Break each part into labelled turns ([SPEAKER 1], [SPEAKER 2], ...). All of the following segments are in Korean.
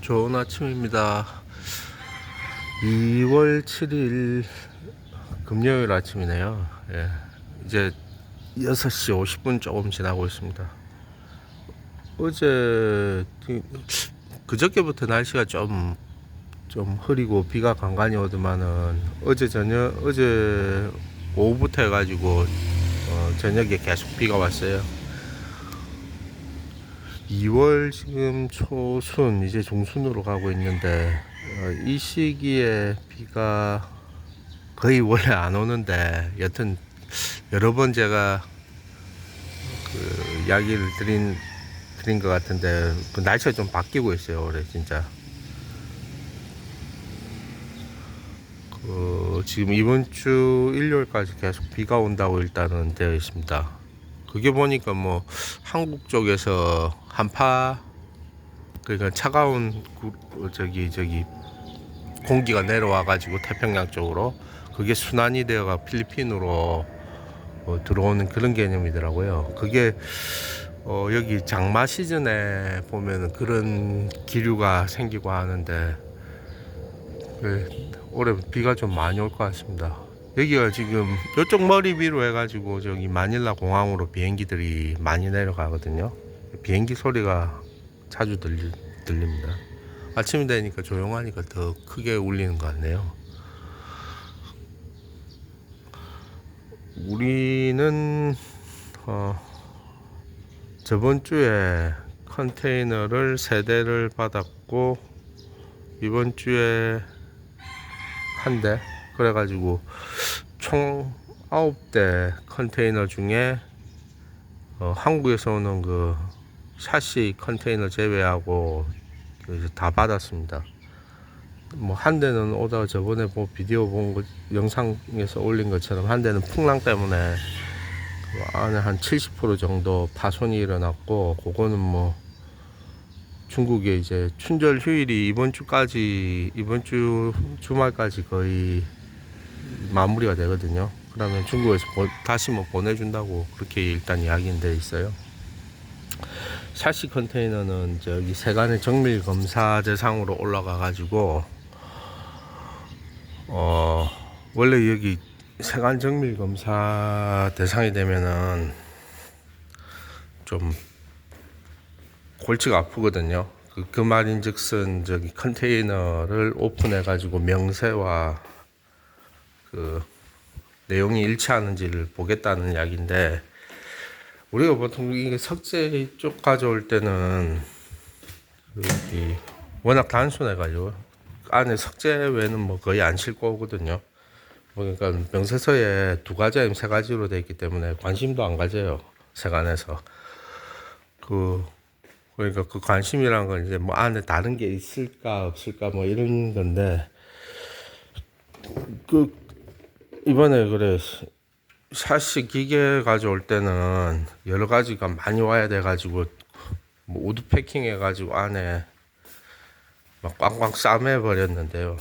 [SPEAKER 1] 좋은 아침입니다. 2월 7일 금요일 아침이네요. 예, 이제 6시 50분 조금 지나고 있습니다. 어제 그저께부터 날씨가 좀 흐리고 비가 간간히 오더만은 어제 오후부터 해가지고 저녁에 계속 비가 왔어요. 2월 지금 초순 이제 중순으로 가고 있는데 이 시기에 비가 거의 원래 안 오는데 여튼 여러 번 제가 그 이야기를 드린 것 같은데 그 날씨가 좀 바뀌고 있어요. 올해 진짜 지금 이번 주 일요일까지 계속 비가 온다고 일단은 되어 있습니다. 그게 보니까 뭐 한국 쪽에서 한파, 그러니까 차가운 저기 공기가 내려와 가지고 태평양 쪽으로 그게 순환이 되어가 필리핀으로 들어오는 그런 개념이더라고요. 그게 여기 장마 시즌에 보면 그런 기류가 생기고 하는데 올해 비가 좀 많이 올 것 같습니다. 여기가 지금 이쪽 머리 위로 해가지고 저기 마닐라 공항으로 비행기들이 많이 내려가거든요. 비행기 소리가 자주 들립니다. 아침이 되니까 조용하니까 더 크게 울리는 것 같네요. 우리는 저번 주에 컨테이너를 3대를 받았고 이번 주에 1대, 그래가지고 총 9대 컨테이너 중에 한국에서 오는 그 샤시 컨테이너 제외하고 다 받았습니다. 뭐 한 대는 오다가 저번에 비디오 본 거, 영상에서 올린 것처럼 한 대는 풍랑 때문에 그 안에 한 70% 정도 파손이 일어났고, 그거는 뭐 중국에 이제 춘절 휴일이 이번 주 주말까지 거의 마무리가 되거든요. 그러면 중국에서 다시 뭐 보내준다고 그렇게 일단 이야기는 돼 있어요. 샤시 컨테이너는 저기 세관의 정밀 검사 대상으로 올라가 가지고 원래 여기 세관 정밀 검사 대상이 되면은 좀 골치가 아프거든요. 그 말인즉슨 저기 컨테이너를 오픈해 가지고 명세와 그 내용이 일치하는지를 보겠다는 이야기인데, 우리가 보통 이게 석재 쪽 가져올 때는 여기 워낙 단순해가지고 안에 석재 외에는 뭐 거의 안 싣고 오거든요. 그러니까 명세서에 2가지 아니면 3가지로 되어 있기 때문에 관심도 안 가져요, 세관에서. 그러니까 그 관심이란 건 이제 뭐 안에 다른 게 있을까 없을까 뭐 이런 건데, 이번에 그래 샤시 기계 가져올 때는 여러 가지가 많이 와야 돼 가지고 뭐 우드 패킹 해 가지고 안에 막 꽝꽝 싸매 버렸는데요.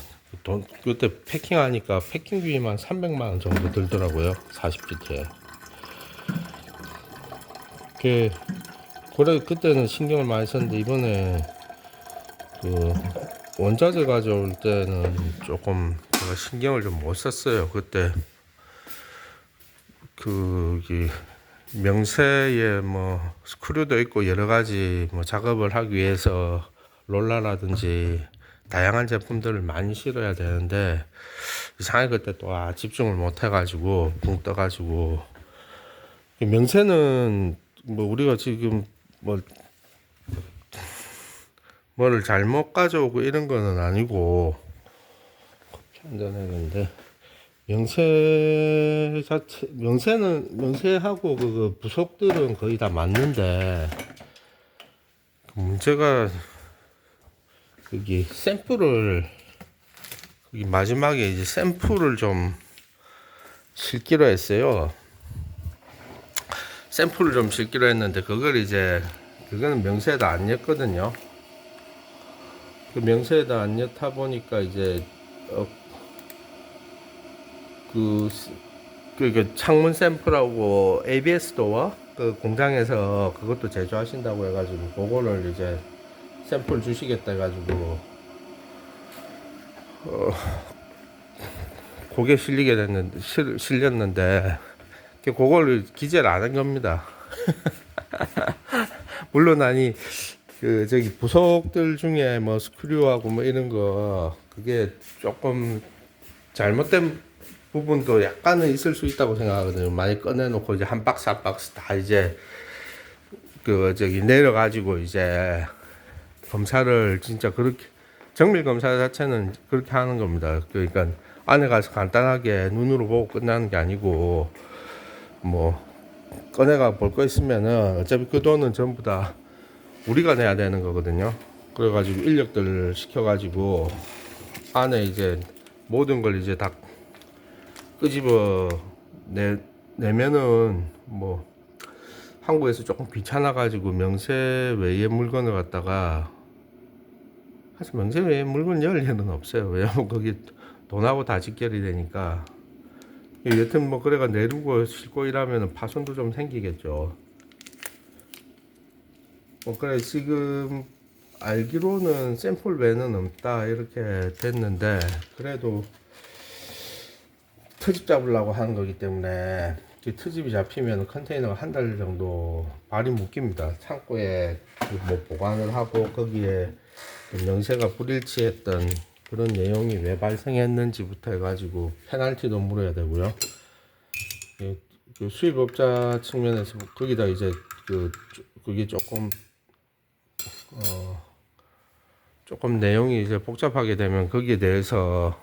[SPEAKER 1] 그때 패킹하니까 패킹비만 300만 원 정도 들더라고요. 40피트에. 그때는 신경을 많이 썼는데 이번에 그 원자재 가져올 때는 조금 제가 신경을 좀 못 썼어요. 그때 명세에 뭐 스크류도 있고 여러 가지 뭐 작업을 하기 위해서 롤러라든지 다양한 제품들을 많이 실어야 되는데, 이상하게 그때 또 집중을 못 해가지고 붕 떠가지고. 명세는 뭐 우리가 지금 뭐를 잘못 가져오고 이런 거는 아니고, 커피 한잔 해야겠는데, 명세하고 그 부속들은 거의 다 맞는데, 문제가 여기 마지막에 이제 샘플을 좀 실기로 했어요. 샘플을 좀 실기로 했는데 그거는 명세에다 안 였거든요. 그 명세에다 안 였다 보니까 이제 그 창문 샘플하고 ABS 도어 그 공장에서 그것도 제조하신다고 해가지고 그거를 이제 샘플 주시겠다 해가지고 고개 실렸는데 그걸 기재를 안 한 겁니다. 물론 아니 그 저기 부속들 중에 뭐 스크류하고 뭐 이런 거 그게 조금 잘못된 부분도 약간은 있을 수 있다고 생각하거든요. 많이 꺼내놓고 이제 한 박스 한 박스 다 이제 그 저기 내려가지고 이제 검사를 진짜 그렇게 정밀 검사 자체는 그렇게 하는 겁니다. 그러니까 안에 가서 간단하게 눈으로 보고 끝나는 게 아니고 뭐 꺼내가 볼 거 있으면은 어차피 그 돈은 전부 다 우리가 내야 되는 거거든요. 그래가지고 인력들 시켜가지고 안에 이제 모든 걸 이제 다 끄집어 내면은 뭐 한국에서 조금 귀찮아가지고 명세 외의 물건을 갖다가 사실 명세 외의 물건 열 일은 없어요. 왜냐면 거기 돈하고 다 직결이 되니까. 여튼 뭐 그래가 내리고 싣고 이러면 파손도 좀 생기겠죠. 뭐 그래 지금 알기로는 샘플 외는 없다 이렇게 됐는데 그래도 트집 잡으려고 하는 거기 때문에 트집이 잡히면 컨테이너가 한 달 정도 발이 묶입니다. 창고에 뭐 보관을 하고 거기에 명세가 불일치했던 그런 내용이 왜 발생했는지부터 해가지고 페널티도 물어야 되고요. 그 수입업자 측면에서 거기다 이제 그게 조금 내용이 이제 복잡하게 되면 거기에 대해서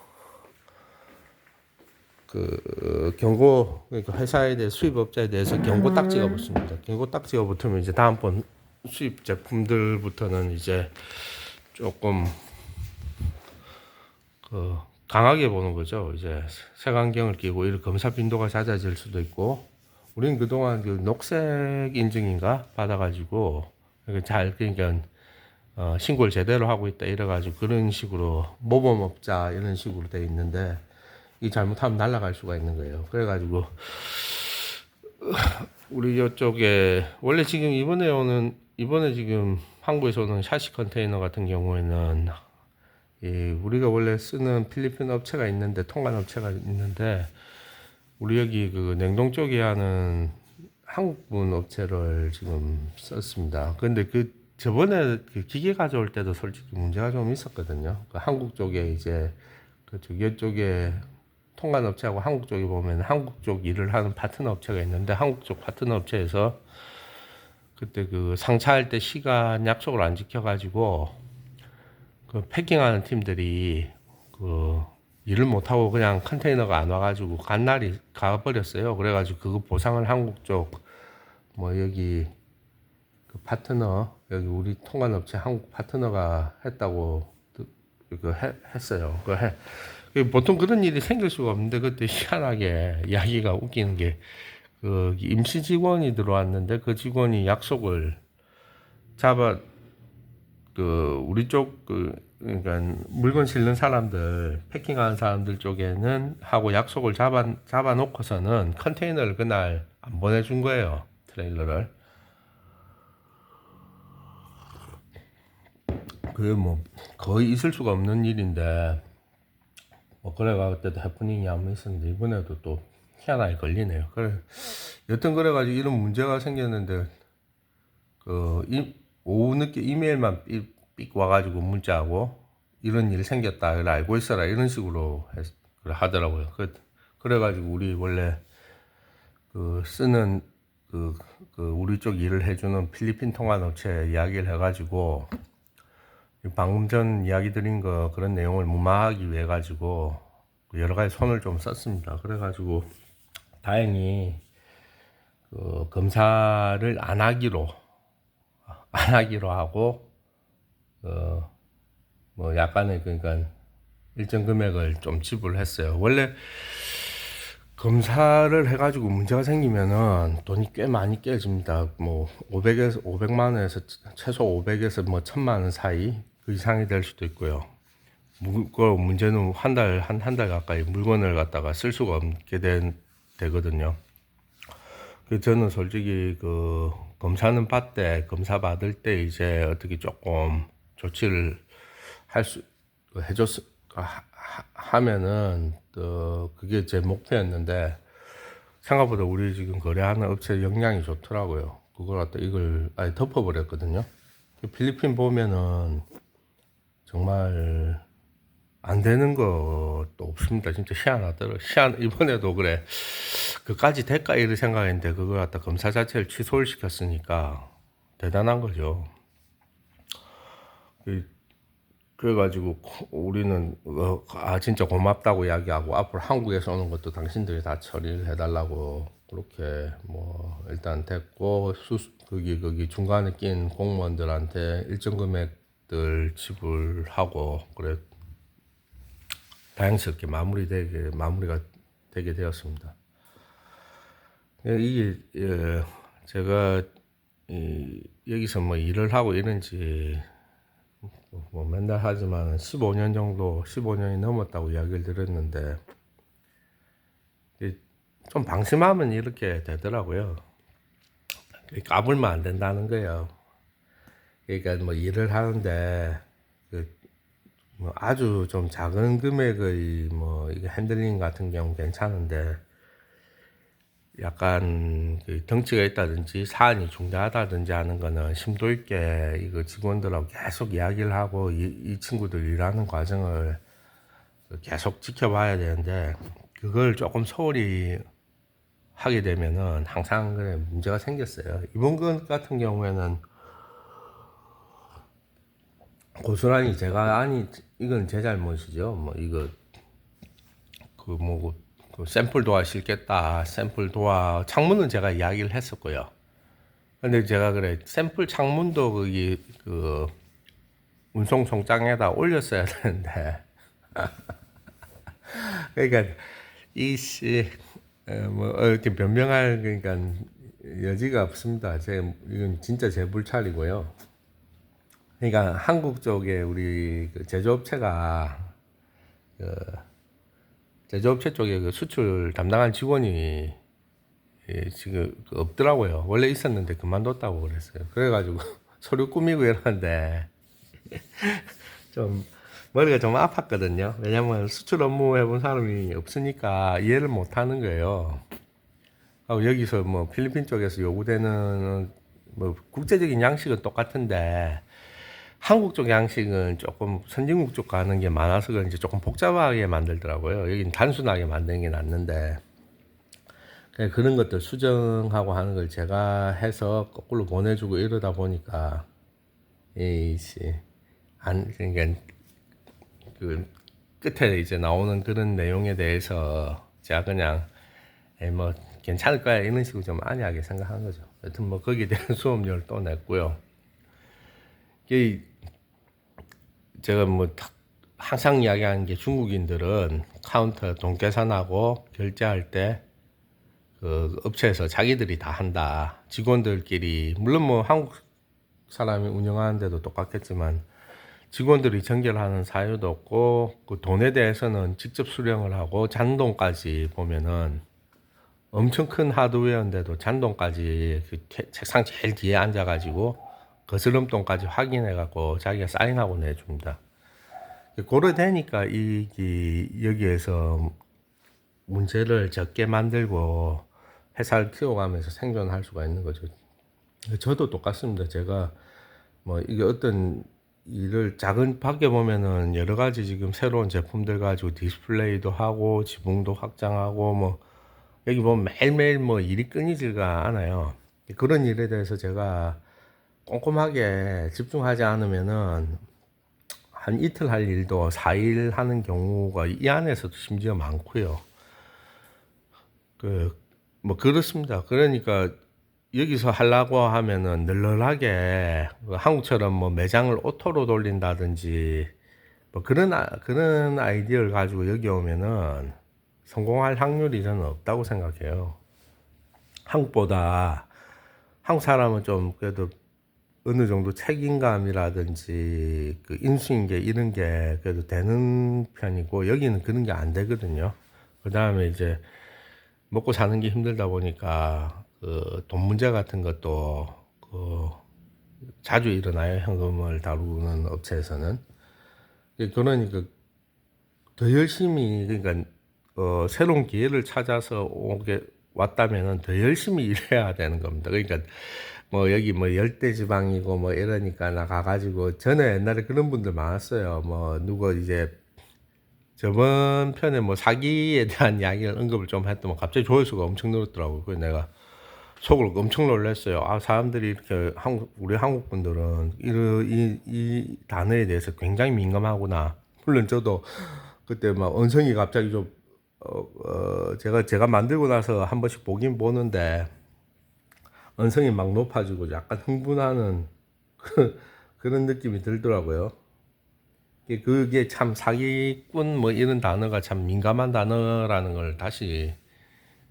[SPEAKER 1] 경고, 그러니까 회사에 대해 수입업자에 대해서 경고 딱지가 붙습니다. 경고 딱지가 붙으면 이제 다음번 수입 제품들부터는 이제 조금 강하게 보는 거죠. 이제 색안경을 끼고 이런 검사 빈도가 잦아질 수도 있고, 우리는 그동안 그 녹색 인증인가 받아가지고 그러니까 신고를 제대로 하고 있다 이래가지고 그런 식으로 모범업자 이런 식으로 돼 있는데 이 잘못하면 날아갈 수가 있는 거예요. 그래가지고 우리 이쪽에 원래 지금 이번에 지금 한국에서 오는 샤시 컨테이너 같은 경우에는 우리가 원래 쓰는 필리핀 업체가 있는데 통관 업체가 있는데 우리 여기 그 냉동 쪽에 하는 한국분 업체를 지금 썼습니다. 근데 저번에 그 기계 가져올 때도 솔직히 문제가 좀 있었거든요. 그 한국 쪽에 이제 저기 쪽에 통관 업체하고 한국 쪽에 보면 한국 쪽 일을 하는 파트너 업체가 있는데 한국 쪽 파트너 업체에서 그때 그 상차할 때 시간 약속을 안 지켜가지고 그 패킹하는 팀들이 일을 못하고 그냥 컨테이너가 안 와가지고 간 날이 가버렸어요. 그래가지고 그거 보상을 한국 쪽 뭐 여기 그 파트너 여기 우리 통관업체 한국 파트너가 했다고 했어요. 보통 그런 일이 생길 수가 없는데 그때 희한하게 이야기가 웃기는 게 임시 직원이 들어왔는데 그 직원이 약속을 우리 쪽 그러니까 물건 실는 사람들 패킹하는 사람들 쪽에는 하고 약속을 잡아 놓고서는 컨테이너를 그날 안 보내준 거예요. 트레일러를. 그게 뭐 거의 있을 수가 없는 일인데 뭐 그래가 그때도 해프닝이 한번 있었는데 이번에도 또 희한하게 걸리네요. 여튼 그래가지고 이런 문제가 생겼는데 오후 늦게 이메일만 삑 와가지고 문자하고 이런 일이 생겼다 그래 알고 있어라 이런 식으로 하더라고요. 그래가지고 우리 원래 쓰는 우리 쪽 일을 해주는 필리핀 통화업체 이야기를 해가지고 방금 전 이야기 드린 그런 내용을 무마하기 위해 가지고 여러 가지 손을 좀 썼습니다. 그래가지고 다행히 검사를 안 하기로 하고 뭐 약간의 그러니까 일정 금액을 좀 지불했어요. 원래 검사를 해가지고 문제가 생기면은 돈이 꽤 많이 깨집니다. 뭐 500만 원에서 최소 500에서 뭐 1000만 원 사이 그 이상이 될 수도 있고요. 문제는 한 달 가까이 물건을 갖다가 쓸 수가 없게 되거든요. 저는 솔직히 검사 받을 때 이제 어떻게 조금 조치를 할 수 해줬 하면은 또 그게 제 목표였는데 생각보다 우리 지금 거래하는 업체 역량이 좋더라고요. 그걸 갖다 이걸 아예 덮어버렸거든요. 필리핀 보면은 정말 안 되는 것도 없습니다. 진짜 희한하더라고요. 이번에도 그래. 그까지 될까 이를 생각했는데 그걸 갖다 검사 자체를 취소를 시켰으니까 대단한 거죠. 그래가지고 우리는 진짜 고맙다고 이야기하고 앞으로 한국에서 오는 것도 당신들이 다 처리를 해달라고 그렇게 뭐 일단 됐고 거기 중간에 낀 공무원들한테 일정 금액들 지불하고 그래 다행스럽게 마무리가 되게 되었습니다. 이게 제가 여기서 뭐 일을 하고 이런지 뭐 맨날 하지만 15년이 넘었다고 이야기를 들었는데 좀 방심하면 이렇게 되더라고요. 까불면 안 된다는 거예요. 그러니까 뭐 일을 하는데 뭐 아주 좀 작은 금액의 뭐 이게 핸들링 같은 경우 괜찮은데 약간 덩치가 있다든지 사안이 중대하다든지 하는 거는 심도 있게 이거 직원들하고 계속 이야기를 하고 이 친구들 일하는 과정을 계속 지켜봐야 되는데 그걸 조금 소홀히 하게 되면은 항상 그래 문제가 생겼어요. 이번 것 같은 경우에는 고스란히 제가 이건 제 잘못이죠. 뭐 이거 그 샘플 도화 실겠다. 샘플 도화 창문은 제가 이야기를 했었고요. 근데 제가 그래 샘플 창문도 거기 그 운송 송장에다 올렸어야 되는데 그러니까 이씨 뭐 이렇게 변명할 그러니까 여지가 없습니다. 이건 진짜 제 불찰이고요. 그러니까 한국 쪽에 우리 그 제조업체 쪽에 그 수출 담당한 직원이 지금 없더라고요. 원래 있었는데 그만뒀다고 그랬어요. 그래가지고 서류 꾸미고 이러는데 좀 머리가 좀 아팠거든요. 왜냐면 수출 업무 해본 사람이 없으니까 이해를 못 하는 거예요. 여기서 뭐 필리핀 쪽에서 요구되는 뭐 국제적인 양식은 똑같은데 한국 쪽 양식은 조금 선진국 쪽 가는 게 많아서 그런지 조금 복잡하게 만들더라고요. 여긴 단순하게 만드는 게 낫는데 그런 것들 수정하고 하는 걸 제가 해서 거꾸로 보내주고 이러다 보니까 그러니까 그 끝에 이제 나오는 그런 내용에 대해서 제가 그냥 뭐 괜찮을 거야 이런 식으로 좀 안이하게 생각한 거죠. 여튼 뭐 거기에 대한 수업료를 또 냈고요. 제가 뭐 항상 이야기하는 게 중국인들은 카운터 돈 계산하고 결제할 때 그 업체에서 자기들이 다 한다. 직원들끼리 물론 뭐 한국 사람이 운영하는데도 똑같겠지만 직원들이 전결하는 사유도 없고 그 돈에 대해서는 직접 수령을 하고 잔돈까지 보면은 엄청 큰 하드웨어인데도 잔돈까지 그 책상 제일 뒤에 앉아가지고 거스름돈까지 확인해갖고 자기가 사인하고 내줍니다. 고려되니까 여기에서 문제를 적게 만들고 회사를 키워가면서 생존할 수가 있는 거죠. 저도 똑같습니다. 제가 뭐 이게 어떤 일을 작은 밖에 보면은 여러 가지 지금 새로운 제품들 가지고 디스플레이도 하고 지붕도 확장하고 뭐 여기 보면 매일매일 뭐 일이 끊이지가 않아요. 그런 일에 대해서 제가 꼼꼼하게 집중하지 않으면은 한 이틀 할 일도 4일 하는 경우가 이 안에서도 심지어 많고요. 뭐 그렇습니다. 그러니까 여기서 하려고 하면은 널널하게 한국처럼 뭐 매장을 오토로 돌린다든지 뭐 그런 아이디어를 가지고 여기 오면은 성공할 확률이 저는 없다고 생각해요. 한국 사람은 좀 그래도 어느 정도 책임감이라든지 그 인수인계 이런 게 그래도 되는 편이고 여기는 그런 게 안 되거든요. 그 다음에 이제 먹고 사는 게 힘들다 보니까 그 돈 문제 같은 것도 자주 일어나요. 현금을 다루는 업체에서는. 그러니까 더 열심히, 그러니까 새로운 기회를 찾아서 오게 왔다면은 더 열심히 일해야 되는 겁니다. 그러니까 뭐 여기 뭐 열대 지방이고 뭐 이러니까 나 가가지고, 전에 옛날에 그런 분들 많았어요. 뭐 누구 이제 저번 편에 뭐 사기에 대한 이야기를 언급을 좀 했더만 갑자기 조회수가 엄청 늘었더라고요. 그래서 내가 속으로 엄청 놀랐어요. 아, 사람들이 이렇게 우리 한국 분들은 이 단어에 대해서 굉장히 민감하구나. 물론 저도 그때 막 언성이 갑자기 좀, 제가 만들고 나서 한 번씩 보긴 보는데, 언성이 막 높아지고 약간 흥분하는 그런 느낌이 들더라고요. 그게 참 사기꾼 뭐 이런 단어가 참 민감한 단어라는 걸 다시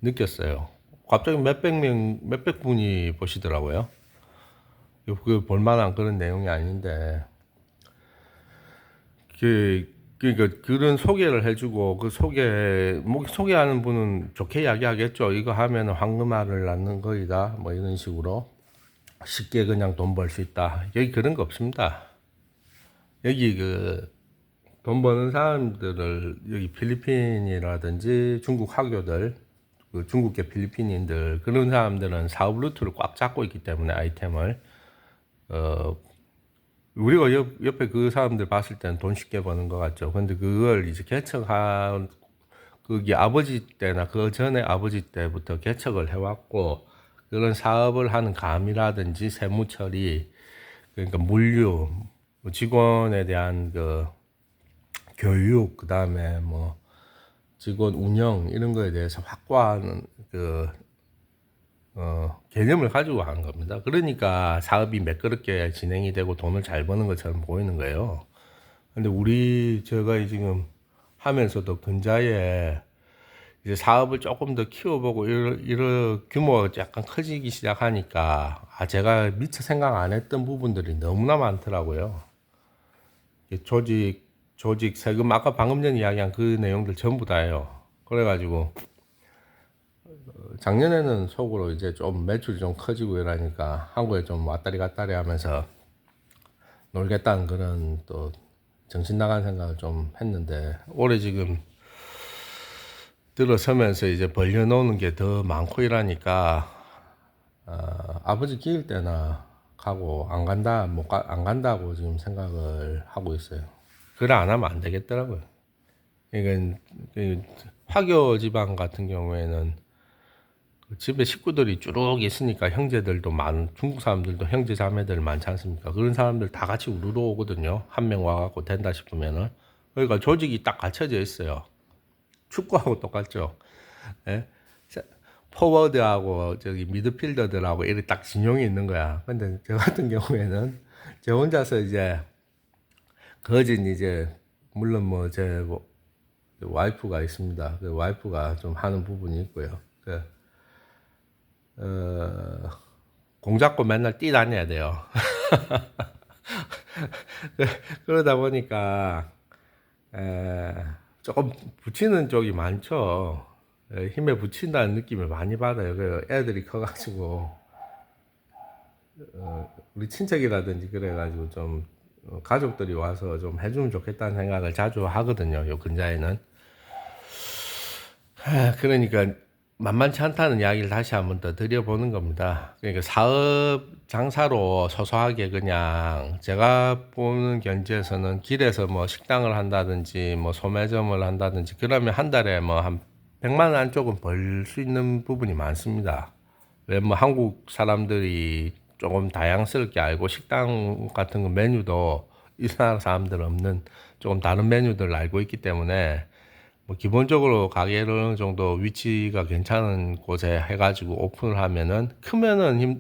[SPEAKER 1] 느꼈어요. 갑자기 몇백 분이 보시더라고요. 그 볼만한 그런 내용이 아닌데, 그러니까 그런 소개를 해주고, 그 소개하는 분은 좋게 이야기하겠죠. 이거 하면 황금알을 낳는 거이다. 뭐 이런 식으로 쉽게 그냥 돈 벌 수 있다. 여기 그런 거 없습니다. 여기 돈 버는 사람들을, 여기 필리핀이라든지 중국 화교들, 그 중국계 필리핀인들, 그런 사람들은 사업 루트를 꽉 잡고 있기 때문에 아이템을, 어, 우리가 옆에 그 사람들 봤을 때는 돈 쉽게 버는 것 같죠. 근데 그걸 이제 개척한, 그게 아버지 때나 그 전에 아버지 때부터 개척을 해왔고, 그런 사업을 하는 감이라든지 세무 처리, 그러니까 물류, 뭐 직원에 대한 그 교육, 그 다음에 뭐 직원 운영 이런 거에 대해서 확고한 개념을 가지고 하는 겁니다. 그러니까 사업이 매끄럽게 진행이 되고 돈을 잘 버는 것처럼 보이는 거예요. 근데 제가 지금 하면서도 근자에 이제 사업을 조금 더 키워보고 이런 규모가 약간 커지기 시작하니까, 제가 미처 생각 안 했던 부분들이 너무나 많더라고요. 조직, 세금, 아까 방금 전에 이야기한 그 내용들 전부 다예요. 그래가지고 작년에는 속으로 이제 좀 매출이 좀 커지고 이러니까 한국에 좀 왔다리 갔다리 하면서 놀겠다는 그런 또 정신 나간 생각을 좀 했는데, 올해 지금 들어서면서 이제 벌려놓는 게 더 많고 이러니까, 아버지 기일 때나 가고 안 간다고 지금 생각을 하고 있어요. 그래 안 하면 안 되겠더라고요. 이건 화교 지방 같은 경우에는 집에 식구들이 쭉 있으니까, 형제들도 중국 사람들도 형제 자매들 많지 않습니까? 그런 사람들 다 같이 우르르 오거든요. 한 명 와갖고 된다 싶으면은. 그러니까 조직이 딱 갖춰져 있어요. 축구하고 똑같죠. 예? 포워드하고 저기 미드필더들하고 이렇게 딱 진용이 있는 거야. 근데 저 같은 경우에는 저 혼자서 이제 거진 이제, 물론 뭐 제 와이프가 있습니다. 그 와이프가 좀 하는 부분이 있고요. 어, 공 잡고 맨날 뛰다녀야 돼요. 그러다 보니까 에, 조금 붙이는 쪽이 많죠. 힘에 붙인다는 느낌을 많이 받아요. 그 애들이 커가지고 우리 친척이라든지 그래가지고 좀 가족들이 와서 좀 해주면 좋겠다는 생각을 자주 하거든요. 요 근자에는. 그러니까 만만치 않다는 이야기를 다시 한번 더 드려보는 겁니다. 그러니까 사업 장사로 소소하게 그냥, 제가 보는 견지에서는 길에서 뭐 식당을 한다든지 뭐 소매점을 한다든지 그러면 한 달에 뭐 한 100만 원 안쪽은 벌 수 있는 부분이 많습니다. 왜 뭐 한국 사람들이 조금 다양스럽게 알고, 식당 같은 거 메뉴도 이 나라 사람들 없는 조금 다른 메뉴들을 알고 있기 때문에, 뭐 기본적으로 가게를 어느 정도 위치가 괜찮은 곳에 해가지고 오픈을 하면은, 크면은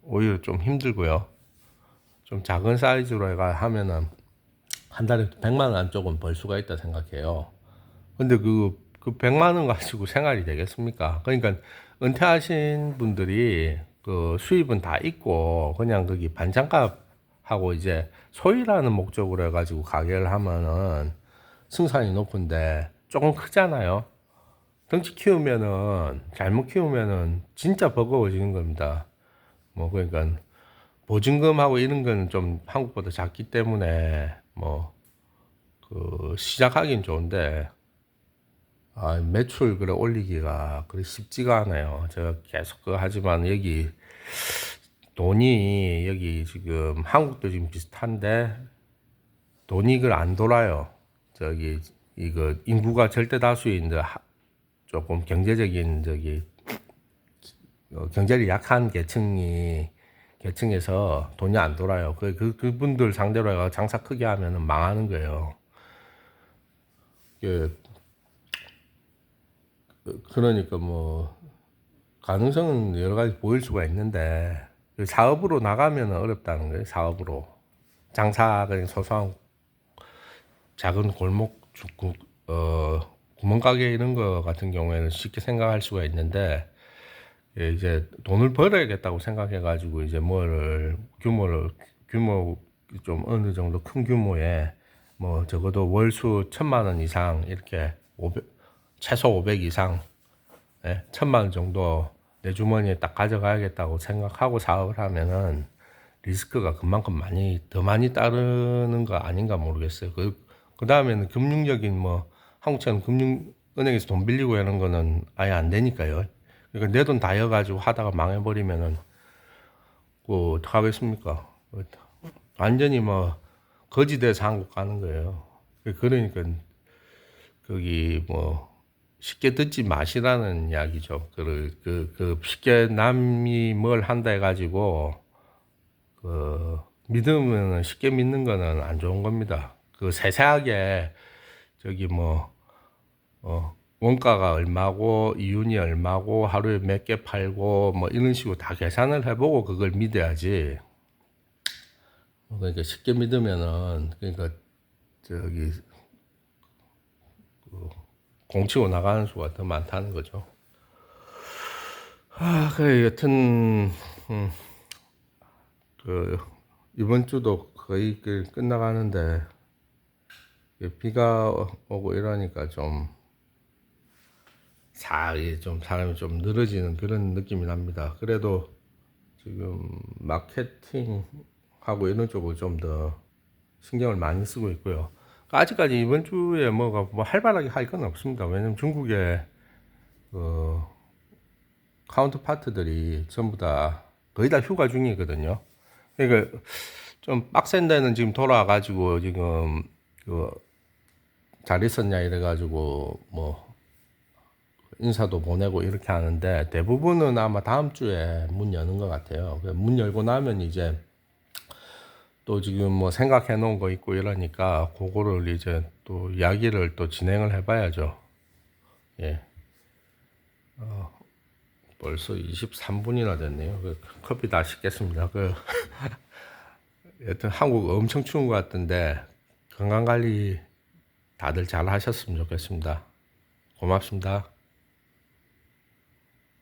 [SPEAKER 1] 오히려 좀 힘들고요. 좀 작은 사이즈로 하면은 한 달에 100만 원 안쪽은 벌 수가 있다 생각해요. 근데 그 100만 원 가지고 생활이 되겠습니까? 그러니까 은퇴하신 분들이 그 수입은 다 있고, 그냥 거기 반찬값 하고 이제 소일하는 목적으로 해가지고 가게를 하면은 승산이 높은데 조금 크잖아요. 덩치 키우면은, 잘못 키우면은 진짜 버거워지는 겁니다. 뭐 그러니까 보증금하고 이런 거는 좀 한국보다 작기 때문에 뭐 그 시작하긴 좋은데 매출 그래 올리기가 그래 쉽지가 않아요. 제가 계속 그거 하지만 여기 돈이 여기 지금 한국도 지금 비슷한데 돈이 그 안 돌아요. 저기 이거 인구가 절대 다수인데 조금 경제적인 저기 경제력이 약한 계층에서 돈이 안 돌아요. 그분들 상대로 해가 장사 크게 하면은 망하는 거예요. 그러니까 뭐 가능성은 여러 가지 보일 수가 있는데 사업으로 나가면 어렵다는 거예요. 사업으로 장사 그냥 소소한 작은 골목 구멍가게 이런 거 같은 경우에는 쉽게 생각할 수가 있는데 이제 돈을 벌어야겠다고 생각해가지고 이제 규모 좀 어느 정도 큰 규모의 뭐 적어도 월수 1,000만 원 이상 이렇게 최소 500 이상 1,000만 원 정도 내 주머니에 딱 가져가야겠다고 생각하고 사업을 하면은 리스크가 그만큼 더 많이 따르는 거 아닌가 모르겠어요. 그 다음에는 금융적인 뭐 한국처럼 은행에서 돈 빌리고 이런 거는 아예 안 되니까요. 그러니까 내 돈 다 여가지고 하다가 망해버리면은 그 어떡하겠습니까? 완전히 뭐 거지돼서 한국 가는 거예요. 그러니까 거기 뭐 쉽게 듣지 마시라는 이야기죠. 쉽게 남이 뭘 한다 해가지고 믿으면 쉽게 믿는 거는 안 좋은 겁니다. 세세하게 저기 원가가 얼마고 이윤이 얼마고 하루에 몇 개 팔고 뭐 이런 식으로 다 계산을 해보고 그걸 믿어야지. 그러니까 쉽게 믿으면은 그러니까 저기 공치고 나가는 수가 더 많다는 거죠. 그래 여튼 이번 주도 거의 끝나가는데 비가 오고 이러니까 좀 사람이 좀 늘어지는 그런 느낌이 납니다. 그래도 지금 마케팅하고 이런 쪽을 좀 더 신경을 많이 쓰고 있고요. 아직까지 이번 주에 뭐 활발하게 할 건 없습니다. 왜냐면 중국의 카운터 파트들이 전부 다 거의 다 휴가 중이거든요. 그러니까 좀 빡센 데는 지금 돌아와가지고 지금 잘 있었냐 이래가지고 뭐 인사도 보내고 이렇게 하는데 대부분은 아마 다음 주에 문 여는 것 같아요. 문 열고 나면 이제 또 지금 뭐 생각해 놓은 거 있고 이러니까 그거를 이제 또 이야기를 또 진행을 해봐야죠. 예. 벌써 23분이나 됐네요. 커피 다 식겠습니다. 여튼 한국 엄청 추운 것 같은데 건강 관리 다들 잘 하셨으면 좋겠습니다. 고맙습니다.